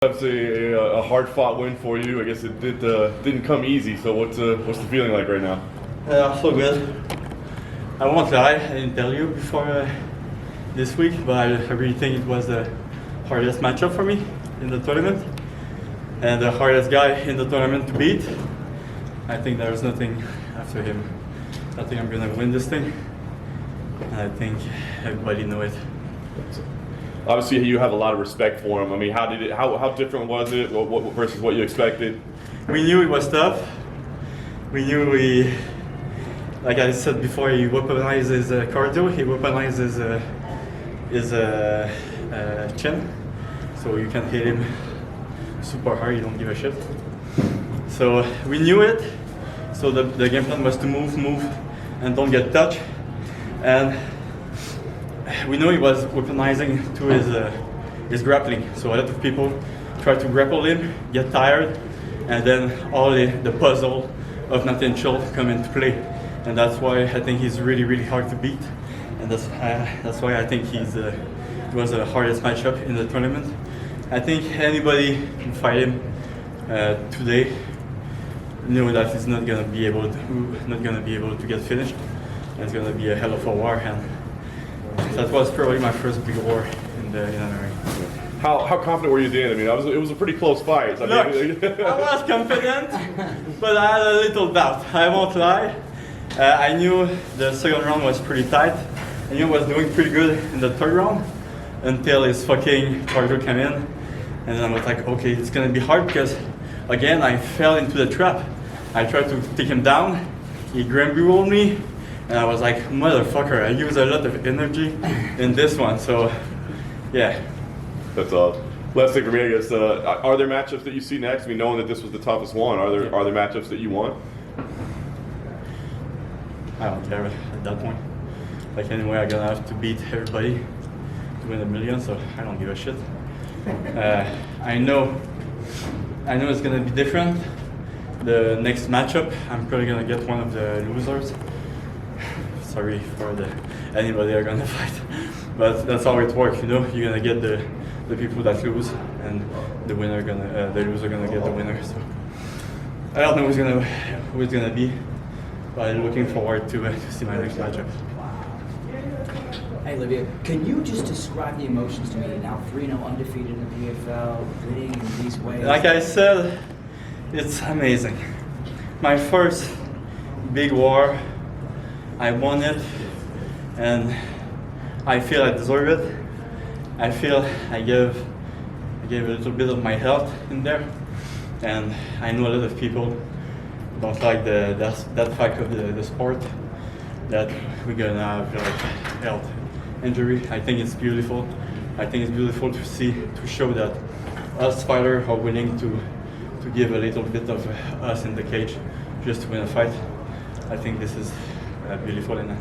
Obviously a hard-fought win for you. I guess it didn't come easy. So what's the feeling like right now? So good. I won't lie, I didn't tell you before this week, but I really think it was the hardest matchup for me in the tournament, and the hardest guy in the tournament to beat. I think there's nothing after him. I think I'm gonna win this thing, and I think everybody knows it. Obviously, you have a lot of respect for him. I mean, how different was it versus what you expected? We knew it was tough. We knew like I said before, he weaponized his cardio, he weaponized his chin, so you can hit him super hard, you don't give a shit. So we knew it, so the game plan was to move, and don't get touched. And we know he was weaponizing to his grappling, so a lot of people try to grapple him, get tired, and then all the puzzle of Natan Schulte come into play. And that's why I think he's really, really hard to beat. And that's why I think it was the hardest matchup in the tournament. I think anybody can fight him today know that he's not gonna be able to get finished. And it's gonna be a hell of a war. And that was probably my first big war in MMA. How confident were you, Dan? I mean, it was a pretty close fight. Look, I was confident, but I had a little doubt. I won't lie. I knew the second round was pretty tight. I knew I was doing pretty good in the third round until his fucking cardio came in. And then I was like, okay, it's gonna be hard because, again, I fell into the trap. I tried to take him down, he rolled me, and I was like, motherfucker, I used a lot of energy in this one, so, yeah. That's last thing for me, I guess. Are there matchups that you see next? I mean, knowing that this was the toughest one, are there matchups that you want? I don't care at that point. Like anyway, I'm gonna have to beat everybody to win $1 million, so I don't give a shit. I know it's gonna be different. The next matchup, I'm probably gonna get one of the losers. Sorry for anybody are gonna fight, but that's how it works, you know. You're gonna get the people that lose, and the loser gonna get the winner. So I don't know who it's gonna be. But I'm looking forward to see my next matchup. Hey Olivier, can you just describe the emotions to me? Now 3-0 undefeated in the PFL, winning in these ways. Like I said, it's amazing. My first big war, I won it, and I feel I deserve it. I feel I gave a little bit of my health in there, and I know a lot of people don't like that fact of the sport, that we're gonna have like health injury. I think it's beautiful. I think it's beautiful to show that us fighters are willing to give a little bit of us in the cage just to win a fight. I think this is beautiful, and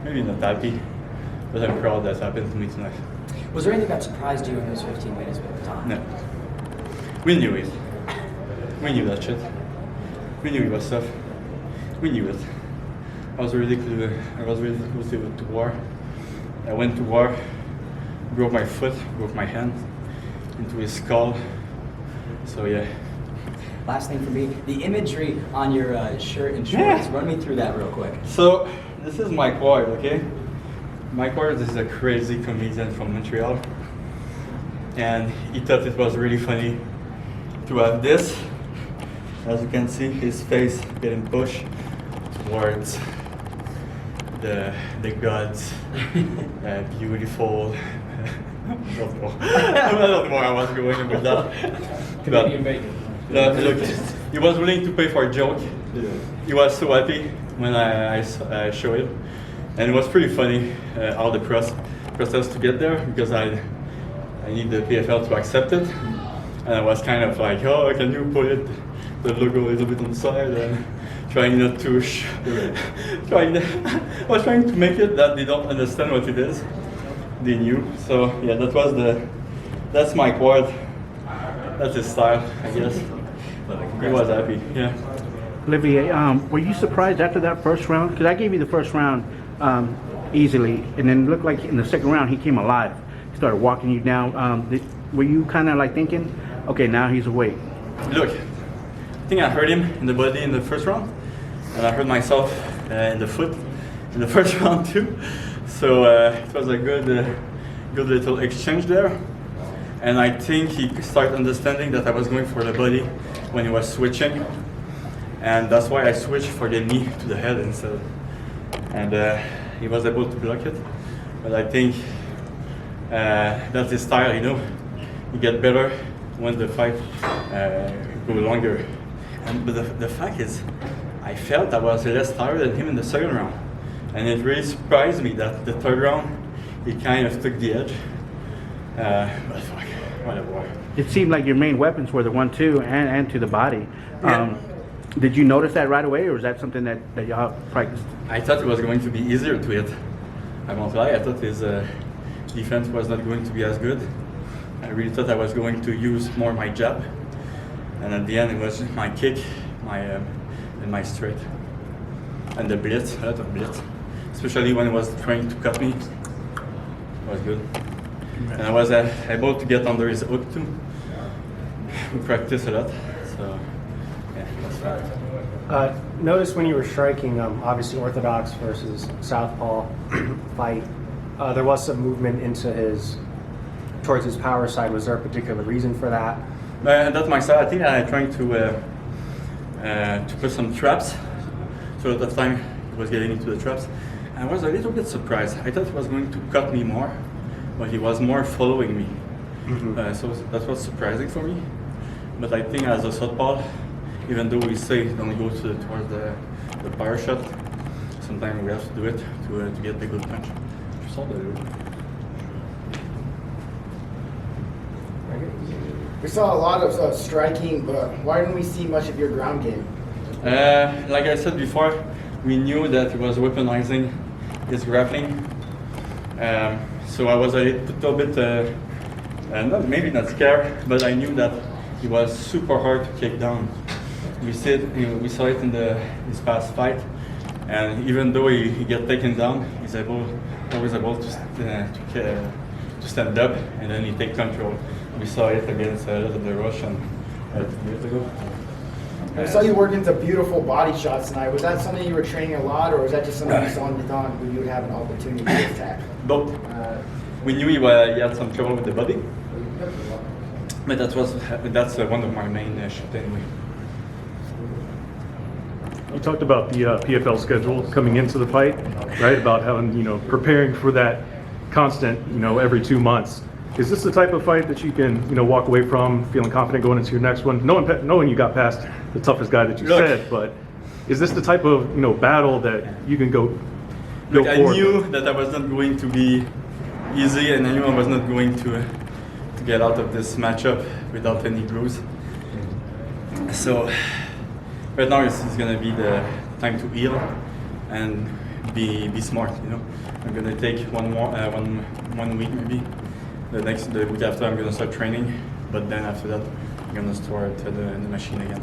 maybe not happy, but I'm proud that happened to me tonight. Was there anything that surprised you in those 15 minutes with the time? No. We knew it. We knew that shit. We knew it was tough. We knew it. I was really close to war. I went to war, broke my foot, broke my hand into his skull. So yeah. Last thing for me, the imagery on your shirt and shorts. Yeah. Run me through that real quick. So this is Mike Ward, okay? Mike Ward is a crazy comedian from Montreal, and he thought it was really funny to have this. As you can see, his face getting pushed towards the gods, beautiful. I don't know where I was going with that. Canadian bacon. Look, he was willing to pay for a joke. Yeah. He was so happy when I showed it, and it was pretty funny how the process to get there, because I need the PFL to accept it, and I was kind of like, oh, can you put the logo a little bit on the side, and trying not to I was trying to make it that they don't understand what it is. They knew. So yeah, that's Mike Ward. That's his style, I guess. He was happy, yeah. Olivier, were you surprised after that first round? Because I gave you the first round easily, and then it looked like in the second round he came alive. He started walking you down. were you kind of like thinking, okay, now he's awake? Look, I think I hurt him in the body in the first round, and I hurt myself in the foot in the first round too. So it was a good little exchange there. And I think he started understanding that I was going for the body when he was switching, and that's why I switched for the knee to the head instead. And he was able to block it. But I think that's his style, you know. You get better when the fight go longer. But the fact is, I felt I was less tired than him in the second round. And it really surprised me that the third round, he kind of took the edge. But fuck, whatever. It seemed like your main weapons were the 1-2 and to the body. Yeah. Did you notice that right away, or was that something that y'all practiced? I thought it was going to be easier to hit. I won't lie, I thought his defense was not going to be as good. I really thought I was going to use more my jab. And at the end, it was my kick, and my straight. And the blitz, a lot of blitz. Especially when he was trying to cut me. It was good. And I was able to get under his hook too. We practiced a lot, so yeah, that's fine. Notice when you were striking, obviously orthodox versus southpaw fight, there was some movement towards his power side. Was there a particular reason for that? That's my style. I think I'm trying to put some traps. So at that time, he was getting into the traps. I was a little bit surprised. I thought he was going to cut me more, but he was more following me. Mm-hmm. So that was surprising for me. But I think as a southpaw, even though we say don't go towards the power shot, sometimes we have to do it to get the good punch. Je saw We saw a lot of striking, but why didn't we see much of your ground game? Like I said before, we knew that he was weaponizing his grappling. So I was a little bit, maybe not scared, but I knew that he was super hard to take down. We saw it in his past fight, and even though he get taken down, he's always able to stand up, and then he take control. We saw it against a lot of the Russian 2 years ago. I saw you work into beautiful body shots tonight. Was that something you were training a lot, or was that just something you saw in Natan when you would have an opportunity to attack? Both. We knew he had some trouble with the body, but that's one of my main shots anyway. You talked about the PFL schedule coming into the fight, right? About having, preparing for that constant, every 2 months. Is this the type of fight that you can, walk away from feeling confident going into your next one, knowing you got past the toughest guy that you said, but is this the type of, battle that you can go Look, I forward knew with? that I was not going to be easy, and I knew I was not going to get out of this matchup without any bruise. So right now it's going to be the time to heal and be smart. I'm going to take one week maybe. The week after I'm going to start training, but then after that I'm going to start the machine again.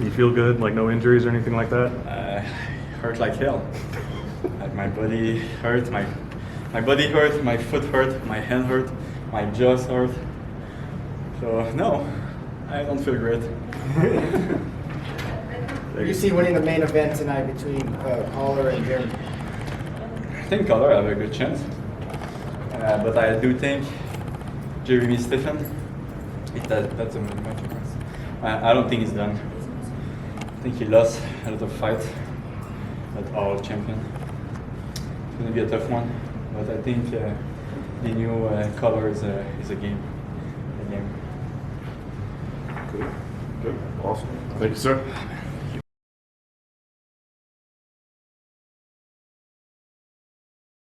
You feel good, like no injuries or anything like that? Hurt like hell. Like my body hurt, my body hurt, my foot hurt, my hand hurt, my jaws hurt. So no, I don't feel great. You see winning the main event tonight between Collar and Jeremy? I think Collar have a good chance, but I do think Jeremy Stephen, that's a match. I don't think he's done. I think he lost a lot of fights at our champion. It's going to be a tough one, but I think the new Collar is a game. Good. Awesome. Thank you, sir.